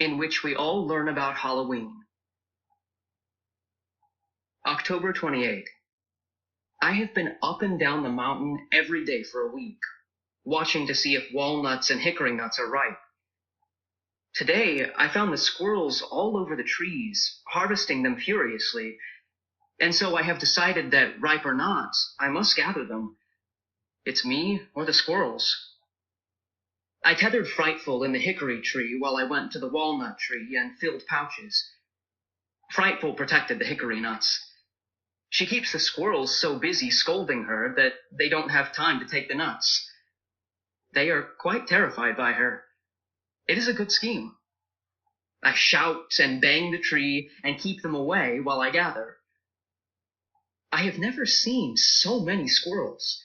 in which we all learn about Halloween. October 28. I have been up and down the mountain every day for a week, watching to see if walnuts and hickory nuts are ripe. Today, I found the squirrels all over the trees, harvesting them furiously, and so I have decided that, ripe or not, I must gather them. It's me or the squirrels. I tethered Frightful in the hickory tree while I went to the walnut tree and filled pouches. Frightful protected the hickory nuts. She keeps the squirrels so busy scolding her that they don't have time to take the nuts. They are quite terrified by her. It is a good scheme. I shout and bang the tree and keep them away while I gather. I have never seen so many squirrels.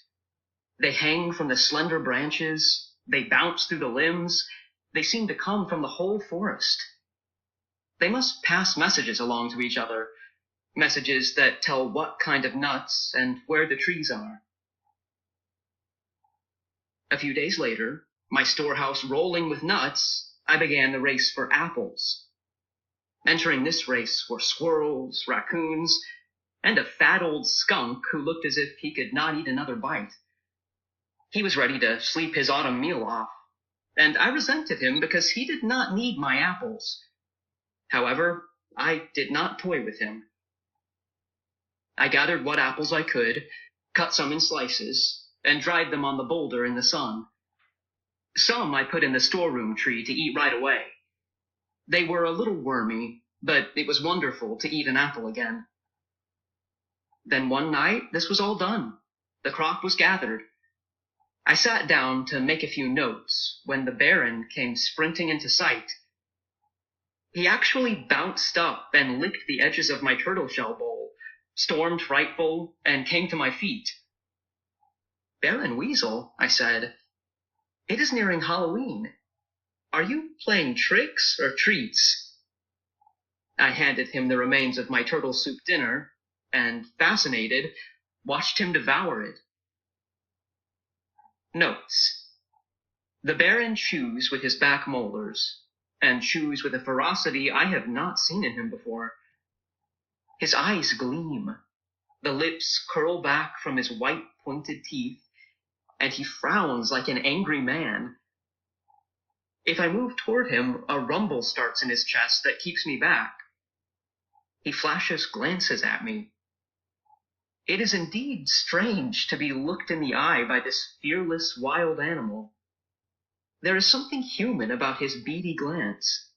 They hang from the slender branches, they bounce through the limbs, they seem to come from the whole forest. They must pass messages along to each other, messages that tell what kind of nuts and where the trees are. A few days later, my storehouse rolling with nuts, I began the race for apples. Entering this race were squirrels, raccoons, and a fat old skunk who looked as if he could not eat another bite. He was ready to sleep his autumn meal off, and I resented him because he did not need my apples. However, I did not toy with him. I gathered what apples I could, cut some in slices, and dried them on the boulder in the sun. Some I put in the storeroom tree to eat right away. They were a little wormy, but it was wonderful to eat an apple again. Then one night, this was all done. The crop was gathered. I sat down to make a few notes when the Baron came sprinting into sight. He actually bounced up and licked the edges of my turtle shell bowl, stormed Frightful, and came to my feet. "Baron Weasel," I said, "it is nearing Halloween. Are you playing tricks or treats?" I handed him the remains of my turtle soup dinner, and, fascinated, watched him devour it. Notes. The Baron chews with his back molars, and chews with a ferocity I have not seen in him before. His eyes gleam, the lips curl back from his white pointed teeth, and he frowns like an angry man. If I move toward him, a rumble starts in his chest that keeps me back. He flashes glances at me. It is indeed strange to be looked in the eye by this fearless wild animal. There is something human about his beady glance.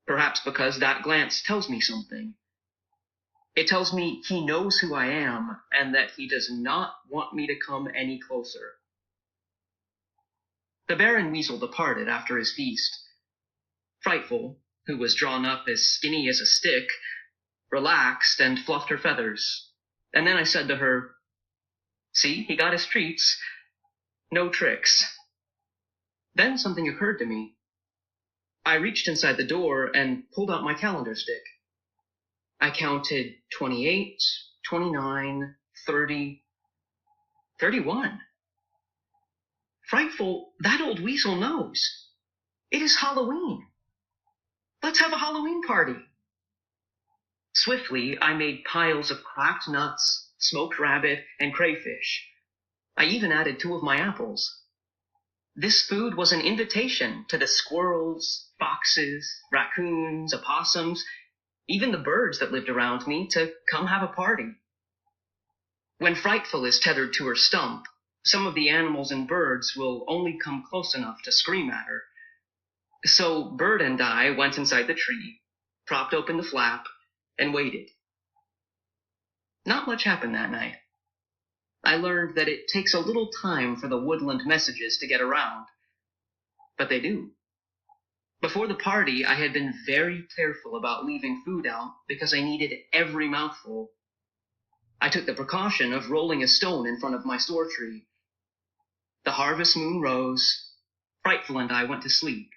Perhaps because that glance tells me something. It tells me he knows who I am and that he does not want me to come any closer. The Baron Weasel departed after his feast. Frightful, who was drawn up as skinny as a stick, relaxed and fluffed her feathers. And then I said to her, "See, he got his treats. No tricks." Then something occurred to me. I reached inside the door and pulled out my calendar stick. I counted 28, 29, 30, 31. Frightful, that old weasel knows. It is Halloween. Let's have a Halloween party. Swiftly, I made piles of cracked nuts, smoked rabbit, and crayfish. I even added 2 of my apples. This food was an invitation to the squirrels, foxes, raccoons, opossums, even the birds that lived around me to come have a party. When Frightful is tethered to her stump, some of the animals and birds will only come close enough to scream at her. So Bird and I went inside the tree, propped open the flap, and waited. Not much happened that night. I learned that it takes a little time for the woodland messages to get around. But they do. Before the party, I had been very careful about leaving food out because I needed every mouthful. I took the precaution of rolling a stone in front of my store tree. The harvest moon rose. Frightful and I went to sleep.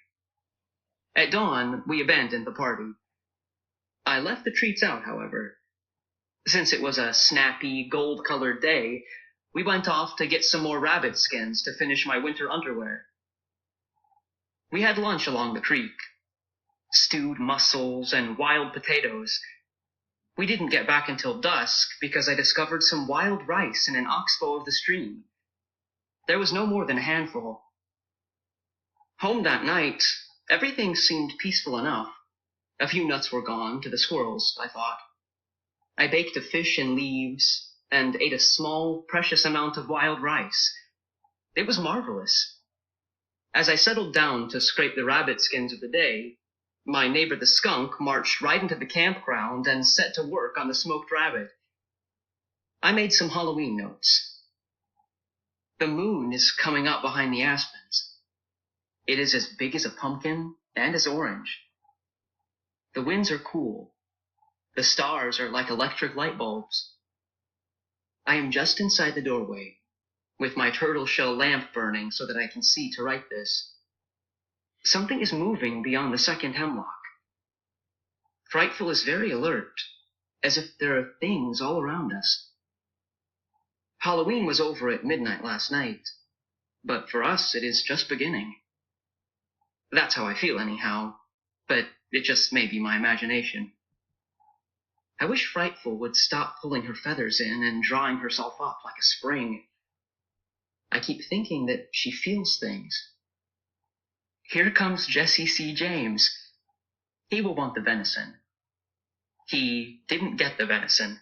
At dawn, we abandoned the party. I left the treats out, however. Since it was a snappy, gold-colored day, we went off to get some more rabbit skins to finish my winter underwear. We had lunch along the creek. stewed mussels, and wild potatoes. We didn't get back until dusk because I discovered some wild rice in an oxbow of the stream. There was no more than a handful. Home that night, everything seemed peaceful enough. A few nuts were gone to the squirrels, I thought. I baked a fish in leaves and ate a small, precious amount of wild rice. It was marvelous. As I settled down to scrape the rabbit skins of the day, my neighbor the skunk marched right into the campground and set to work on the smoked rabbit. I made some Halloween notes. The moon is coming up behind the aspens. It is as big as a pumpkin and as orange. The winds are cool. The stars are like electric light bulbs. I am just inside the doorway, with my turtle shell lamp burning so that I can see to write this. Something is moving beyond the second hemlock. Frightful is very alert, as if there are things all around us. Halloween was over at midnight last night, but for us it is just beginning. That's how I feel anyhow, but it just may be my imagination. I wish Frightful would stop pulling her feathers in and drawing herself up like a spring. I keep thinking that she feels things. Here comes Jesse C. James. He will want the venison. He didn't get the venison.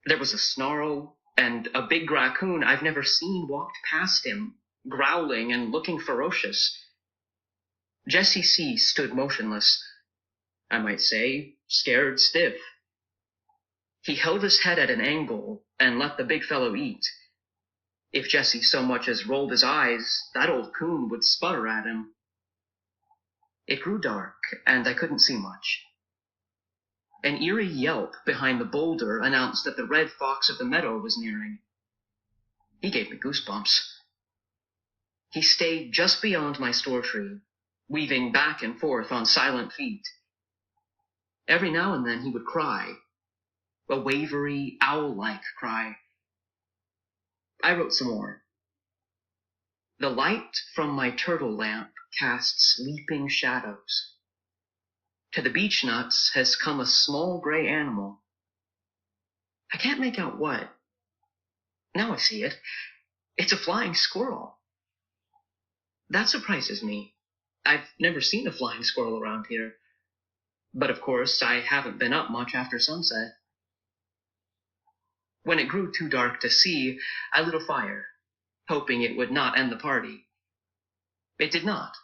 There was a snarl, and a big raccoon I've never seen walked past him, growling and looking ferocious. Jesse C. stood motionless. I might say, scared stiff. He held his head at an angle and let the big fellow eat. If Jesse so much as rolled his eyes, that old coon would sputter at him. It grew dark, and I couldn't see much. An eerie yelp behind the boulder announced that the red fox of the meadow was nearing. He gave me goosebumps. He stayed just beyond my store tree, weaving back and forth on silent feet. Every now and then he would cry, a wavery, owl-like cry. I wrote some more. The light from my turtle lamp casts leaping shadows. To the beech nuts has come a small gray animal. I can't make out what. Now I see it. It's a flying squirrel. That surprises me. I've never seen a flying squirrel around here. But of course, I haven't been up much after sunset. When it grew too dark to see, I lit a fire, hoping it would not end the party. It did not,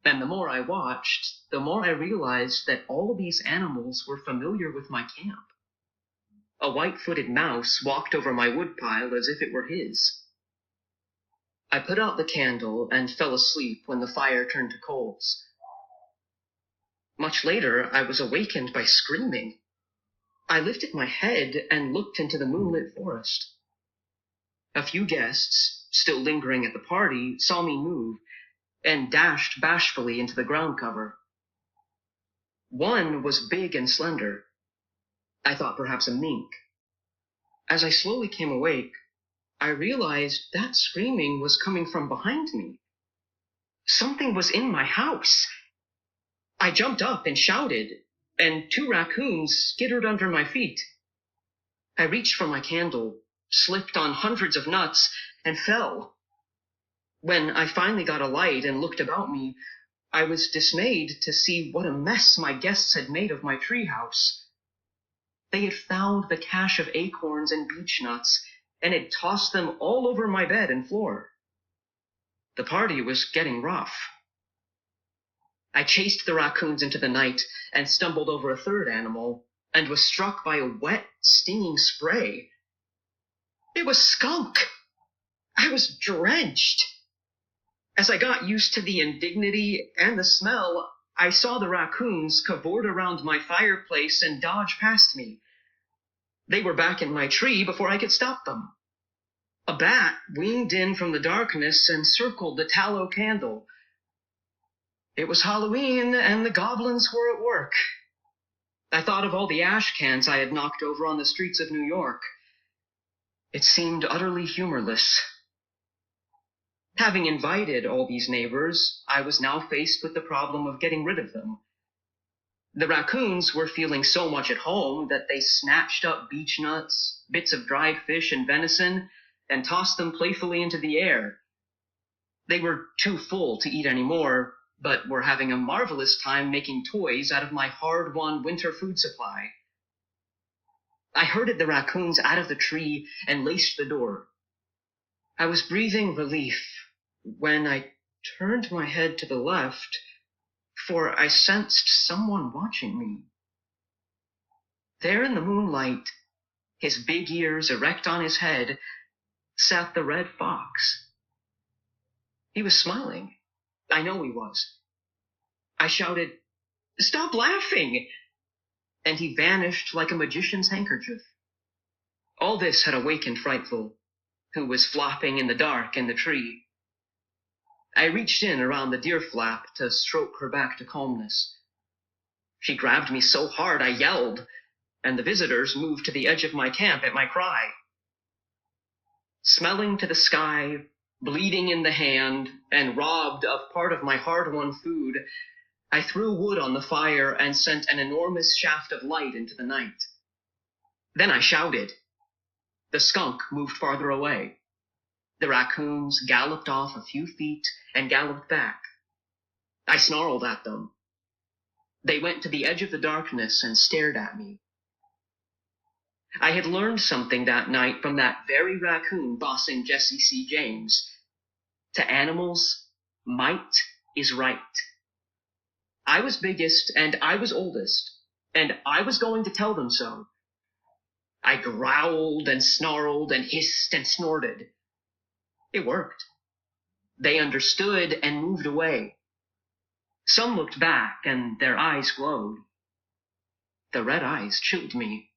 and the more I watched, the more I realized that all these animals were familiar with my camp. A white-footed mouse walked over my woodpile as if it were his. I put out the candle and fell asleep when the fire turned to coals. Much later, I was awakened by screaming. I lifted my head and looked into the moonlit forest. A few guests, still lingering at the party, saw me move and dashed bashfully into the ground cover. One was big and slender. I thought perhaps a mink. As I slowly came awake, I realized that screaming was coming from behind me. Something was in my house. I jumped up and shouted, and 2 raccoons skittered under my feet. I reached for my candle, slipped on hundreds of nuts, and fell. When I finally got a light and looked about me, I was dismayed to see what a mess my guests had made of my treehouse. They had found the cache of acorns and beech nuts and had tossed them all over my bed and floor. The party was getting rough. I chased the raccoons into the night and stumbled over a third animal and was struck by a wet, stinging spray. It was skunk! I was drenched. As I got used to the indignity and the smell, I saw the raccoons cavort around my fireplace and dodge past me. They were back in my tree before I could stop them. A bat winged in from the darkness and circled the tallow candle. It was Halloween, and the goblins were at work. I thought of all the ash cans I had knocked over on the streets of New York. It seemed utterly humorless. Having invited all these neighbors, I was now faced with the problem of getting rid of them. The raccoons were feeling so much at home that they snatched up beech nuts, bits of dried fish and venison, and tossed them playfully into the air. They were too full to eat any more, but were having a marvelous time making toys out of my hard-won winter food supply. I herded the raccoons out of the tree and laced the door. I was breathing relief when I turned my head to the left, for I sensed someone watching me. There in the moonlight, his big ears erect on his head, sat the red fox. He was smiling. I know he was. I shouted, "Stop laughing!" And he vanished like a magician's handkerchief. All this had awakened Frightful, who was flopping in the dark in the tree. I reached in around the deer flap to stroke her back to calmness. She grabbed me so hard I yelled, and the visitors moved to the edge of my camp at my cry. Smelling to the sky, bleeding in the hand, and robbed of part of my hard-won food, I threw wood on the fire and sent an enormous shaft of light into the night. Then I shouted. The skunk moved farther away. The raccoons galloped off a few feet and galloped back. I snarled at them. They went to the edge of the darkness and stared at me. I had learned something that night from that very raccoon bossing Jesse C. James. To animals, might is right. I was biggest and I was oldest, and I was going to tell them so. I growled and snarled and hissed and snorted. It worked. They understood and moved away. Some looked back and their eyes glowed. The red eyes chilled me.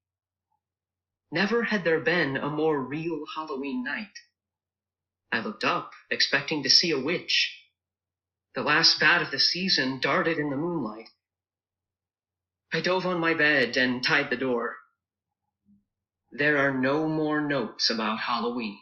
Never had there been a more real Halloween night. I looked up, expecting to see a witch. The last bat of the season darted in the moonlight. I dove on my bed and tied the door. There are no more notes about Halloween.